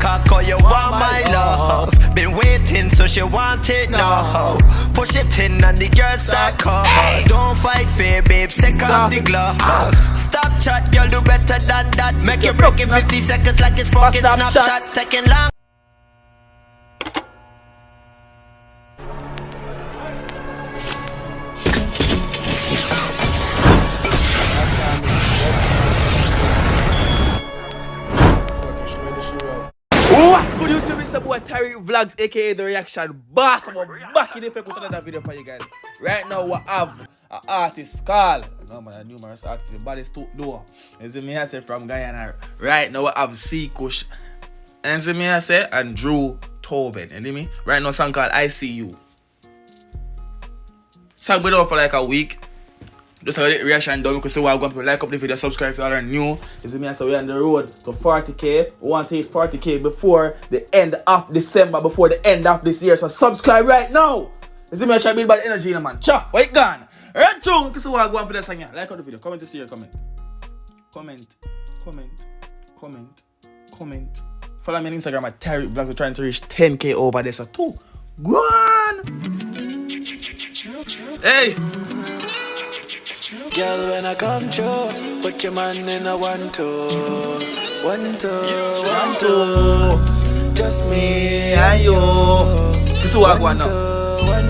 want cock or you want my love. Been waiting so she want it now. Push it in and the girls start call. Don't fight fair babes, take off the gloves. Stop chat, girl, do better than that. Make you broke in 50 seconds like it's fucking Snapchat. Taking long. What's good YouTube? It's your boy Tyrekevlogs, aka the reaction boss. I'm back in effect with another video for you guys. Right now we have an artist called, no man, a numerous artist, the baddest to do. You see me I say from Guyana. Right now we have cKush, and see me I say, and Drew Tobin. You see me? Right now song called ICU. Song been out for like a week. Just a little reaction done because we're going to like up the video, subscribe if you are new. You see me, so we're on the road to 40k. We want to hit 40k before the end of December, before the end of this year. So subscribe right now. You see me, I try to build bad energy, man. Cha, where you gone? Right, chum, because we're going to this song here. Like up the video, comment to see your comment. Comment. Follow me on Instagram at Tyrekevlogs. We're trying to reach 10k over there. So two. Go on. Hey. Girl, when I come through, put your man in a 1-2. 1-2. Just me and you. This is what I want now.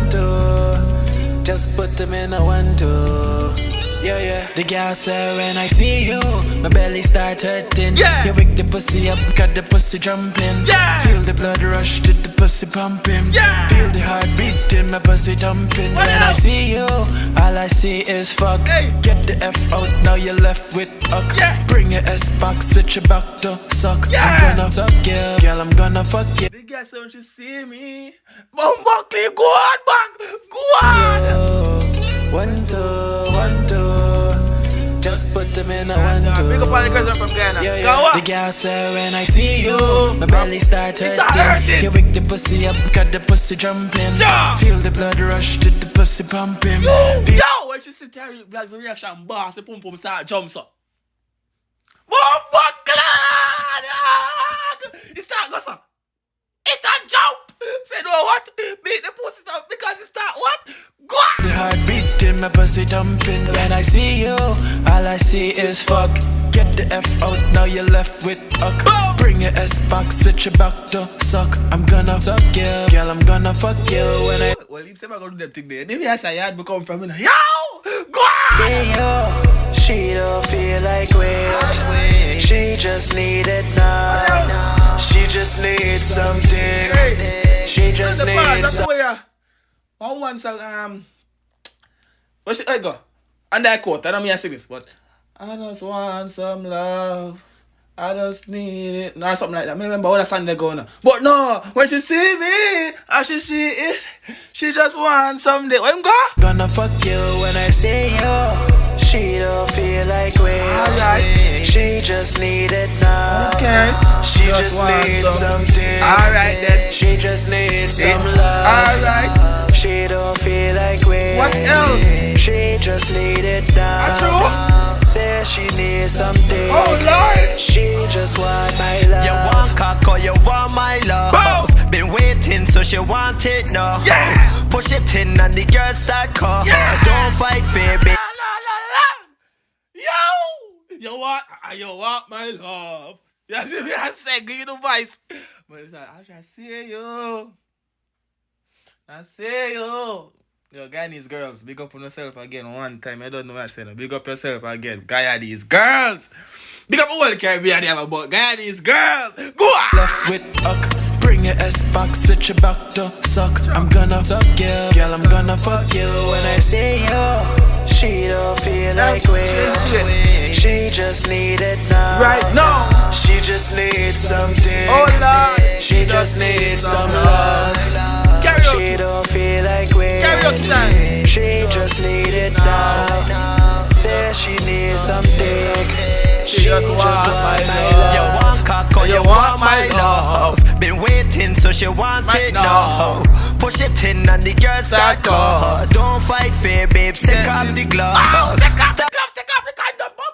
1-2. Just put them in a 1-2. Yeah. The girl say when I see you, my belly start hurting. Yeah. You wake the pussy up, got the pussy jumping. Yeah. Feel the blood rush to the pussy pumping. Yeah. Feel the heart beating, my pussy thumping. When I see you, all I see is fuck. Hey. Get the F out, now you're left with uck. Yeah. Bring your S back, switch it back to suck. Yeah. I'm gonna suck you, girl, I'm gonna fuck you. The girl say when she see me, Bumbleclay, go on, bang, go on. 1-2. Just put them in a 1-2. Big up all the girls from Guyana. Yeah. Go on. The girl say when I see you, my belly start start hurting. hurting. You wake the pussy up, got the pussy jumping. Yeah. Feel the blood rush to the pussy pumping. Yo, when you see Tyrekevlogs reaction boss, the pum pum start jumps up. Bumbleclay! It start goes up. It a jump. Say no what? Beat the pussy up because it start what? Go on. The heart beating, my pussy thumping. When I see you, all I see is fuck. Get the F out, now you're left with uck. Boom. Bring your S back, switch it back to suck. I'm gonna suck you, girl, I'm gonna fuck you when I Well, if somebody gonna do them thing there, maybe I say I'd become from me. Yo! Go on! see you. She don't feel like wait. She just need it now. She just needs something. She just needs something. One song, what's it? I go. And I quote, I don't mean I say this, but I just want some love. I just need it. No, something like that. I remember what the song they go now. But no, when she see me, and she see it, she just wants someday. Where him go? Gonna fuck you when I see you. She don't feel like wait. Alright. She just need it now. Okay. She just needs something. Alright then. She just needs some love. Alright. She don't feel like wait. What else? She just need it now. True? Say she needs something. Oh Lord. She just want my love. You want cock or you want my love. Boom. Been waiting so she want it now. Yeah. Push it in and the girls start call. Yeah. Don't fight fair, baby. Yo! You want my love. You see me, I say, give you the voice. But it's like, I just see you. I see you. Yo, Guyanese girls, big up on yourself again one time. I don't know what I said. Big up yourself again. Guyanese girls. Big up all the Caribbean, but Guyanese girls. Go on. Left with uck. Bring your S back, switch it back to suck. I'm gonna suck you, girl, I'm gonna fuck you when I see you. She don't feel like wait. She just need it now. Right now. She just needs something. Oh Lord. She just needs some love. She don't feel like wait. Karaoke time. She just need it now. Say she needs something. She just want my love. You want cock or you want my love. Been waiting so she want it now. Push it in and the girls start call. Don't fight fair, babes, take off the gloves. Take off the kind of boom.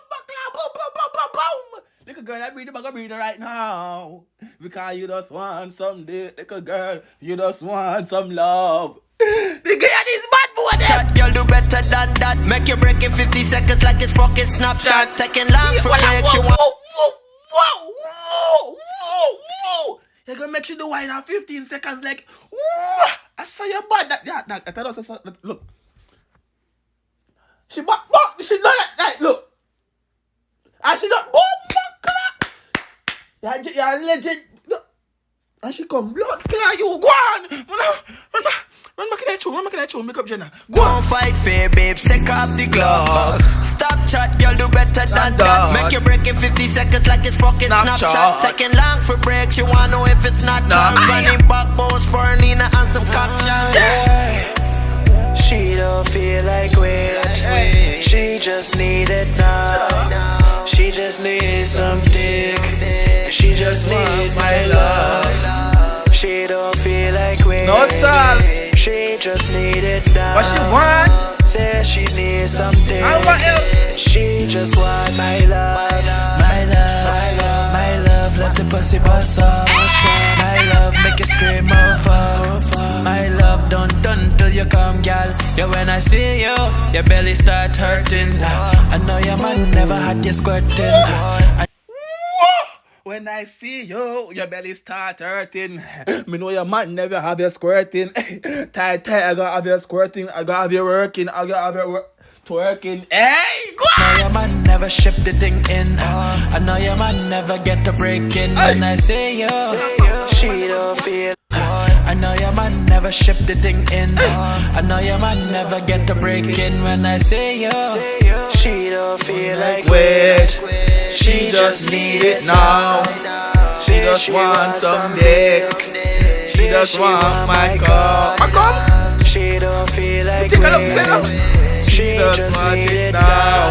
girl, I breathe right now. Because you just want some dick, little girl. You just want some love. The Guyana is bad boy. Chat, girl, do better than that. Make you break in 50 seconds like it's fucking Snapchat. Taking long for breaks, you want. Whoa. You're gonna make you do wine in 15 seconds like, whoa. I saw your bad. Look. She done that, look. And she done, you're a legend. Look. And she come blood clear, you go on. Run back in that show, make up Jenna. Go on, fight fair, babes, take off the gloves. Stop chat, girl, do better than that. Make you break in 50 seconds like it's fucking Snapchat. Taking long for breaks, you wanna know if it's not chat. Running backbones for Nina and some cockshot. She don't feel like wait. She just need it now. She just needs some dick. She just needs my love. She don't feel like wait. No time. She just need it now. What she want? Say she needs something. And what else? She just want my love. My love. My love. Left the pussy bust up. My love make you scream oh fuck. My love done till you come, gal. Yeah, when I see you, your belly start hurting. I know your man never had you squirting. When I see you, your belly start hurting. Me know your man never have you squirting. Tight, I gotta have you squirting. I gotta have you working. I gotta have you twerking. Hey, go on! I know your man never ship the thing in. I know your man never get the break in. When I see you, she don't feel. I know your man never ship the thing in. I know your man never get the break in. When I see you, she don't feel like wait. She just need it now. She just want some dick. She just want my cup. She don't feel like wait. She just need it now.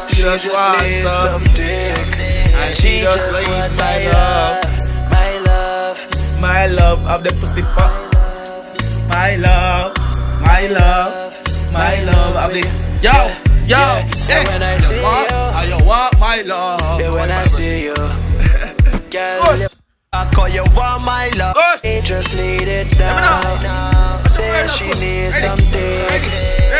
She just needs some dick. And she just want my love. My love. My love of the pussy pop. My love. My love. My love of the. Yo. Yeah, when I see you, you want my love. yeah, when I see you, girl, I call you want my love. She just need it now. Say she needs something.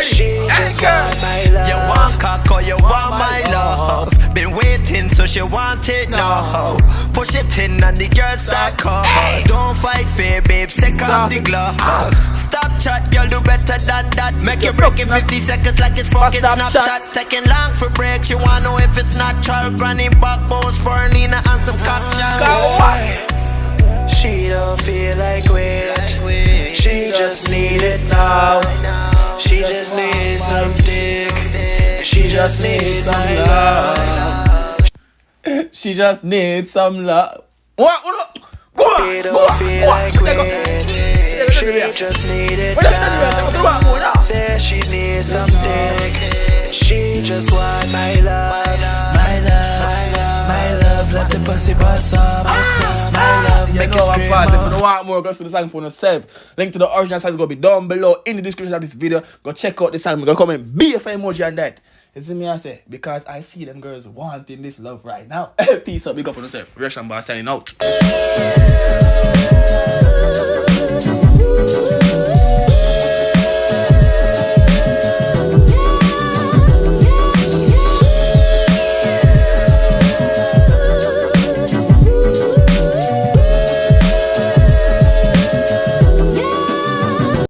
She just want my love. You want cock or you want my love. Been waiting so she want it now. Push it in and the girl start call. Don't fight fair, babes, take off the gloves. Stop chat, girl, do better than that. Make you break in 50 seconds like it's fucking Snapchat. Taking long for breaks, you wanna know if it's natural. Running backbones for Nina and some cockshot. She don't feel like wait. She just need it now. She just needs some dick. She just needs some love. She just needs some love. What? Go on. She don't feel like wait. She just need it now. Say she needs some dick. She just want my love. My love. My love left the pussy bust up. My love make you scream If you out. want more, go to the song for yourself. Link to the original song is gonna be down below in the description of this video. Go check out the song. I'm gonna comment BF emoji on that. You see me I say? Because I see them girls wanting this love right now. Peace up, big up on yourself. Russian Bar signing out.